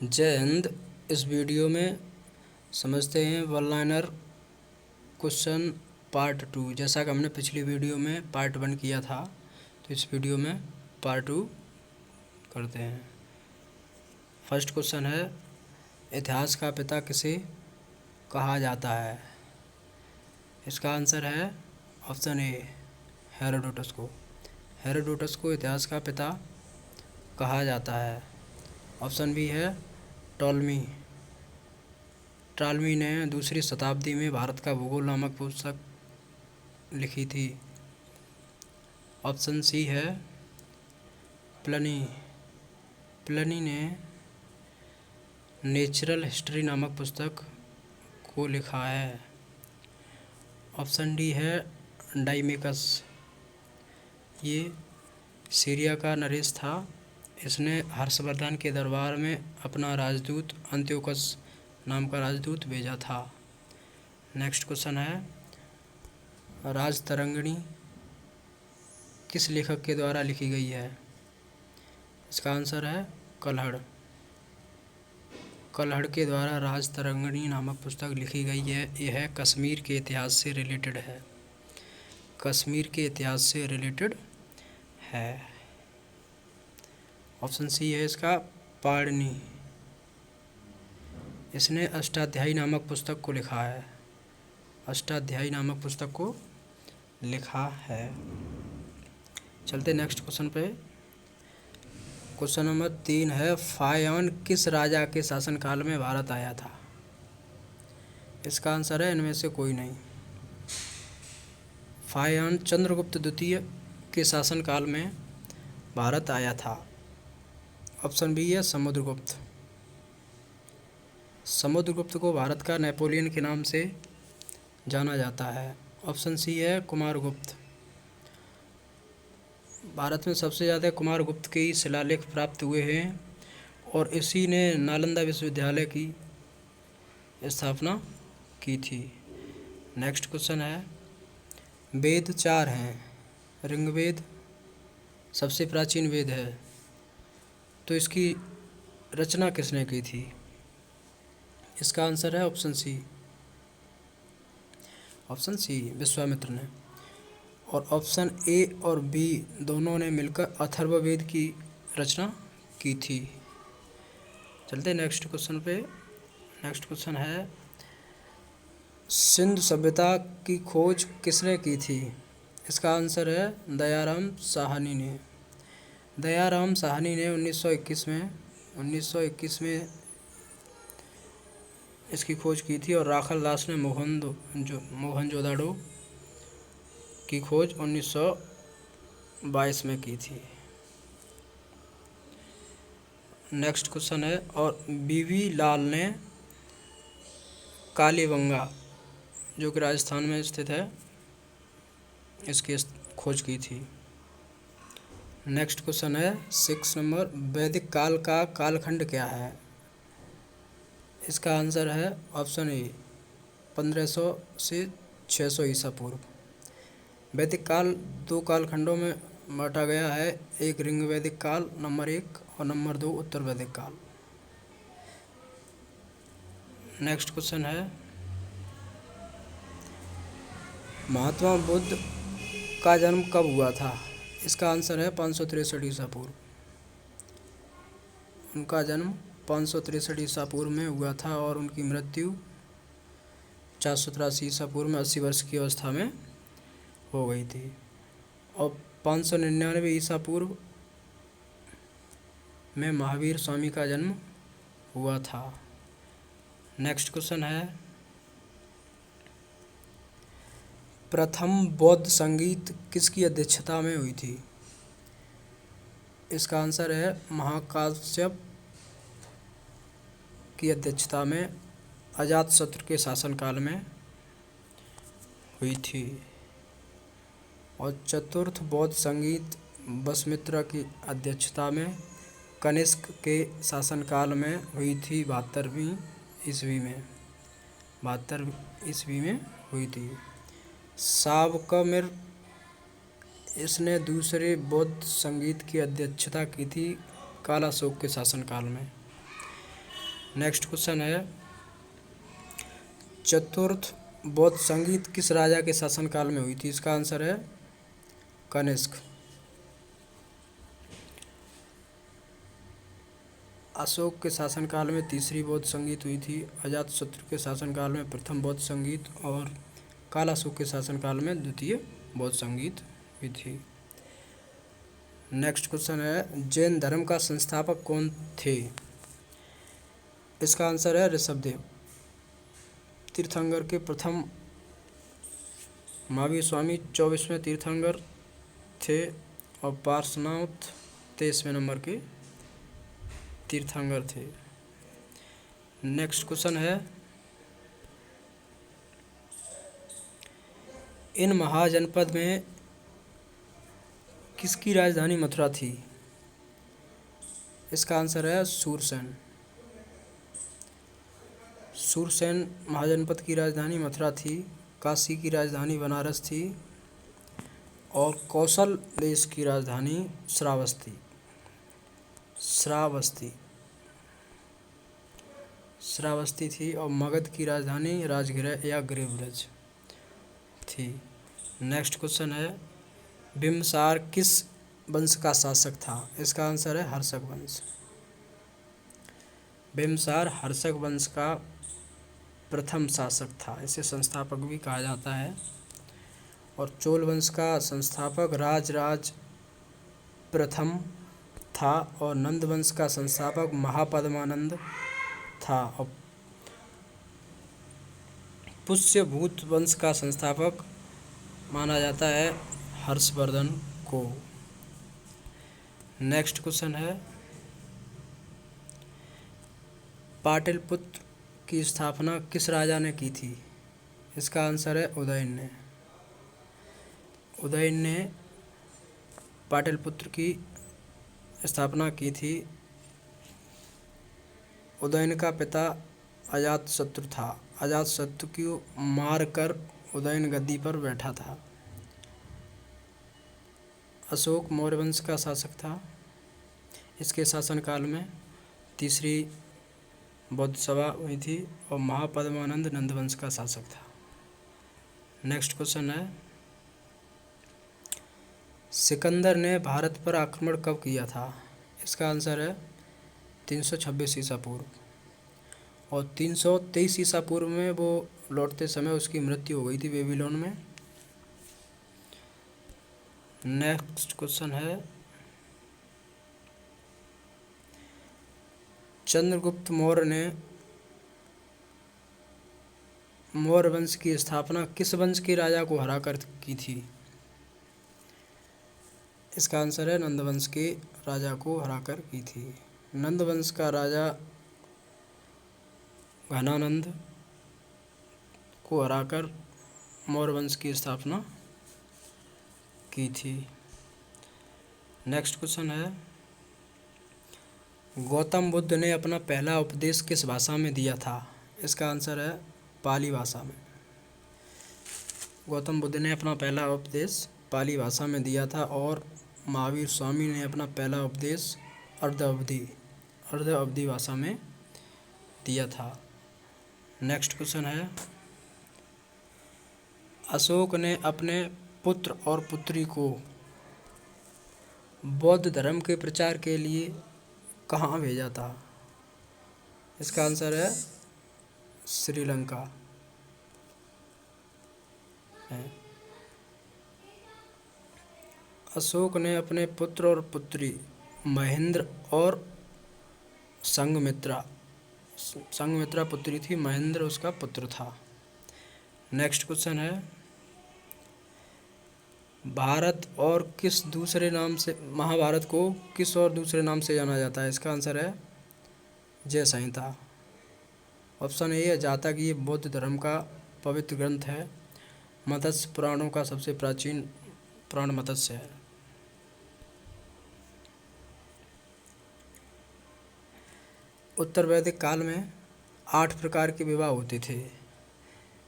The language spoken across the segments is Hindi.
जय हिंद। इस वीडियो में समझते हैं वन लाइनर क्वेश्चन पार्ट 2। जैसा कि हमने पिछली वीडियो में पार्ट 1 किया था, तो इस वीडियो में पार्ट 2 करते हैं। फर्स्ट क्वेश्चन है, इतिहास का पिता किसे कहा जाता है? इसका आंसर है ऑप्शन ए, हेरोडोटस को। हेरोडोटस को इतिहास का पिता कहा जाता है। ऑप्शन बी है टॉलमी। टॉलमी ने 2री शताब्दी में भारत का भूगोल नामक पुस्तक लिखी थी। ऑप्शन सी है प्लिनी। प्लिनी ने नेचुरल हिस्ट्री नामक पुस्तक को लिखा है। ऑप्शन डी है डाइमेकस। ये सीरिया का नरेश था। इसने हर्षवर्धन के दरबार में अपना राजदूत अंत्योकस नाम का राजदूत भेजा था। नेक्स्ट क्वेश्चन है, राजतरंगिणी किस लेखक के द्वारा लिखी गई है? इसका आंसर है कल्हड़। कल्हड़ के द्वारा राजतरंगिणी नामक पुस्तक लिखी गई है। यह कश्मीर के इतिहास से रिलेटेड है। कश्मीर के इतिहास से रिलेटेड है। ऑप्शन सी है इसका पाणिनि। इसने अष्टाध्यायी नामक पुस्तक को लिखा है। अष्टाध्यायी नामक पुस्तक को लिखा है। चलते नेक्स्ट क्वेश्चन पे। क्वेश्चन नंबर 3 है, फाहियान किस राजा के शासनकाल में भारत आया था? इसका आंसर है इनमें से कोई नहीं। फाहियान चंद्रगुप्त द्वितीय के शासनकाल में भारत आया था। ऑप्शन बी है समुद्रगुप्त। समुद्रगुप्त को भारत का नेपोलियन के नाम से जाना जाता है। ऑप्शन सी है कुमारगुप्त। भारत में सबसे ज़्यादा कुमारगुप्त के ही शिलालेख प्राप्त हुए हैं और इसी ने नालंदा विश्वविद्यालय की स्थापना की थी। नेक्स्ट क्वेश्चन है, वेद 4 हैं। ऋग्वेद सबसे प्राचीन वेद है, तो इसकी रचना किसने की थी? इसका आंसर है option C. Option C Vishwamitra ने। और ऑप्शन ए और बी दोनों ने मिलकर अथर्ववेद की रचना की थी। चलते नेक्स्ट क्वेश्चन पे। नेक्स्ट क्वेश्चन है, सिंधु सभ्यता की खोज किसने की थी? इसका आंसर है दयाराम साहनी ने। दयाराम साहनी ने 1921 में इसकी खोज की थी और राखल दास ने मोहनजोदाड़ो की खोज 1922 में की थी। नेक्स्ट क्वेश्चन है, और बीवी लाल ने कालीबंगा जो कि राजस्थान में स्थित है, इसकी खोज की थी। नेक्स्ट क्वेश्चन है 6 नंबर, वैदिक काल का कालखंड क्या है? इसका आंसर है ऑप्शन ए 1500 से 600 ईसा पूर्व। वैदिक काल 2 कालखंडों में बांटा गया है। एक ऋग वैदिक काल नंबर 1 और नंबर 2 उत्तर वैदिक काल। नेक्स्ट क्वेश्चन है, महात्मा बुद्ध का जन्म कब हुआ था? इसका आंसर है 563 ईसा पूर्व। उनका जन्म 563 ईसा पूर्व में हुआ था और उनकी मृत्यु 483 ईसा पूर्व में 80 वर्ष की अवस्था में हो गई थी। और 599 ईसा पूर्व में महावीर स्वामी का जन्म हुआ था। नेक्स्ट क्वेश्चन है, प्रथम बौद्ध संगीत किसकी अध्यक्षता में हुई थी? इसका आंसर है महाकाश्यप की अध्यक्षता में अजातशत्रु के शासनकाल में हुई थी। और चतुर्थ बौद्ध संगीत वसुमित्रा की अध्यक्षता में कनिष्क के शासनकाल में हुई थी। 72वीं ईस्वी में हुई थी। सावकमिर इसने दूसरे बौद्ध संगीत की अध्यक्षता की थी कालाशोक के शासनकाल में। नेक्स्ट क्वेश्चन है, चतुर्थ बौद्ध संगीत किस राजा के शासनकाल में हुई थी? इसका आंसर है कनिष्क। अशोक के शासनकाल में तीसरी बौद्ध संगीत हुई थी, अजातशत्रु के शासनकाल में प्रथम बौद्ध संगीत और कालाशोक के शासनकाल में द्वितीय बौद्ध संगीत हुई थी। नेक्स्ट क्वेश्चन है, जैन धर्म का संस्थापक कौन थे? इसका आंसर है ऋषभदेव। तीर्थंकर के प्रथम महावीर स्वामी 24वें तीर्थंकर थे और पार्श्वनाथ 23वें नंबर के तीर्थंकर थे। नेक्स्ट क्वेश्चन है, इन महाजनपद में किसकी राजधानी मथुरा थी? इसका आंसर है सूरसेन। सूरसेन महाजनपद की राजधानी मथुरा थी, काशी की राजधानी बनारस थी और कौशल देश की राजधानी श्रावस्ती थी और मगध की राजधानी राजगृह या गृहब्रज थी। नेक्स्ट क्वेश्चन है, बिम्बसार किस वंश का शासक था? इसका आंसर है हर्षक वंश। बिम्बसार हर्षक वंश का प्रथम शासक था, इसे संस्थापक भी कहा जाता है। और चोल वंश का संस्थापक राजराज प्रथम था और नंद वंश का संस्थापक महापद्मानंद था और पुष्यभूत वंश का संस्थापक माना जाता है हर्षवर्धन को। नेक्स्ट क्वेश्चन है, पाटलिपुत्र की स्थापना किस राजा ने की थी? इसका आंसर है उदयन ने। उदयन ने पाटलिपुत्र की स्थापना की थी। उदयन का पिता अजातशत्रु था। अजातशत्रु को मारकर उदयन गद्दी पर बैठा था। अशोक मौर्य वंश का शासक था। इसके शासनकाल में तीसरी बौद्ध सभा हुई थी और महापद्मानंद नंद वंश का शासक था। नेक्स्ट क्वेश्चन है, सिकंदर ने भारत पर आक्रमण कब किया था? इसका आंसर है 326 ईसा पूर्व और 323 ईसा पूर्व में वो लौटते समय उसकी मृत्यु हो गई थी बेबीलोन में। नेक्स्ट क्वेश्चन है, चंद्रगुप्त मौर्य ने मौर्य वंश की स्थापना किस वंश के राजा को हराकर की थी? इसका आंसर है नंद वंश के राजा को हराकर की थी। नंद वंश का राजा घनानंद को हराकर मौर्य वंश की स्थापना की थी। नेक्स्ट क्वेश्चन है, गौतम बुद्ध ने अपना पहला उपदेश किस भाषा में दिया था? इसका आंसर है पाली भाषा में। गौतम बुद्ध ने अपना पहला उपदेश पाली भाषा में दिया था और महावीर स्वामी ने अपना पहला उपदेश अर्ध अवधि भाषा में दिया था। नेक्स्ट क्वेश्चन है, अशोक ने अपने पुत्र और पुत्री को बौद्ध धर्म के प्रचार के लिए कहाँ भेजा था? इसका आंसर है श्रीलंका है। अशोक ने अपने पुत्र और पुत्री महेंद्र और संघमित्रा पुत्री थी, महेंद्र उसका पुत्र था। नेक्स्ट क्वेश्चन है, भारत और किस दूसरे नाम से महाभारत को किस और दूसरे नाम से जाना जाता है? इसका आंसर है जय संहिता। ऑप्शन ए है, जहाँ तक ये बौद्ध धर्म का पवित्र ग्रंथ है। मत्स्य पुराणों का सबसे प्राचीन पुराण मत्स्य है। उत्तर वैदिक काल में 8 प्रकार के विवाह होते थे।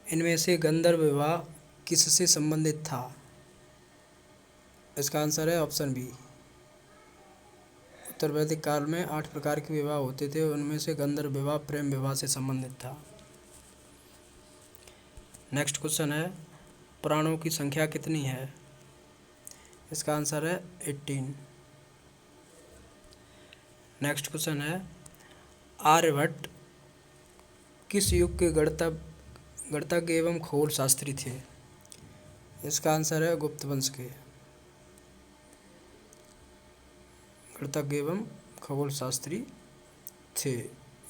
इनमें से गंधर्व विवाह किससे संबंधित था? इसका आंसर है ऑप्शन बी, उत्तर वैदिक काल में 8 प्रकार के विवाह होते थे, उनमें से गंधर्व विवाह प्रेम विवाह से संबंधित था। नेक्स्ट क्वेश्चन है, पुराणों की संख्या कितनी है? इसका आंसर है 18। नेक्स्ट क्वेश्चन है, आर्यभट्ट किस युग के गणितज्ञ एवं खगोल शास्त्री थे? इसका आंसर है गुप्त वंश के गणितज्ञ एवं खगोल शास्त्री थे।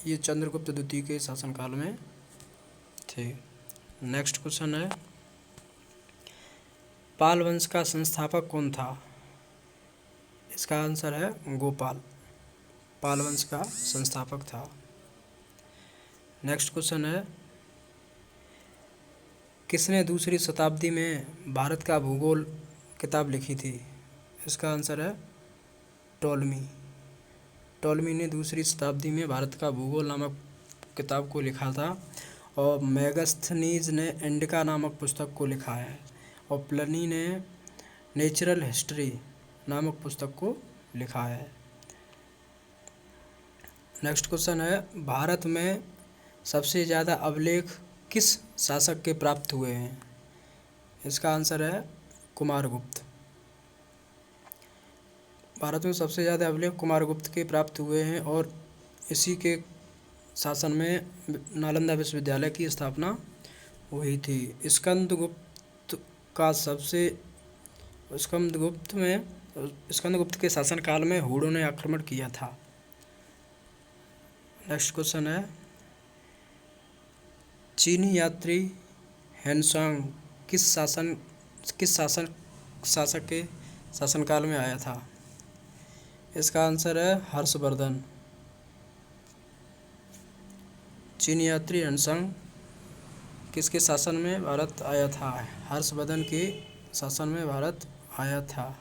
ये चंद्रगुप्त द्वितीय के शासनकाल में थे। नेक्स्ट क्वेश्चन है, पाल वंश का संस्थापक कौन था? इसका आंसर है गोपाल, पाल वंश का संस्थापक था। नेक्स्ट क्वेश्चन है, किसने दूसरी शताब्दी में भारत का भूगोल किताब लिखी थी? इसका आंसर है टॉलमी। टॉलमी ने दूसरी शताब्दी में भारत का भूगोल नामक किताब को लिखा था। और मेगास्थनीज ने इंडिका नामक पुस्तक को लिखा है। और प्लिनी ने नेचुरल हिस्ट्री नामक पुस्तक को लिखा है। नेक्स्ट क्वेश्चन है, भारत में सबसे ज़्यादा अभिलेख किस शासक के प्राप्त हुए हैं? इसका आंसर है कुमारगुप्त। भारत में सबसे ज़्यादा अभिलेख कुमारगुप्त के प्राप्त हुए हैं और इसी के शासन में नालंदा विश्वविद्यालय की स्थापना हुई थी। स्कंदगुप्त के शासनकाल में हूणों ने आक्रमण किया था। नेक्स्ट क्वेश्चन है, चीनी यात्री हेनसांग किस शासक के शासनकाल में आया था? इसका आंसर है हर्षवर्धन। चीनी यात्री हेनसांग किसके शासन में भारत आया था? हर्षवर्धन के शासन में भारत आया था।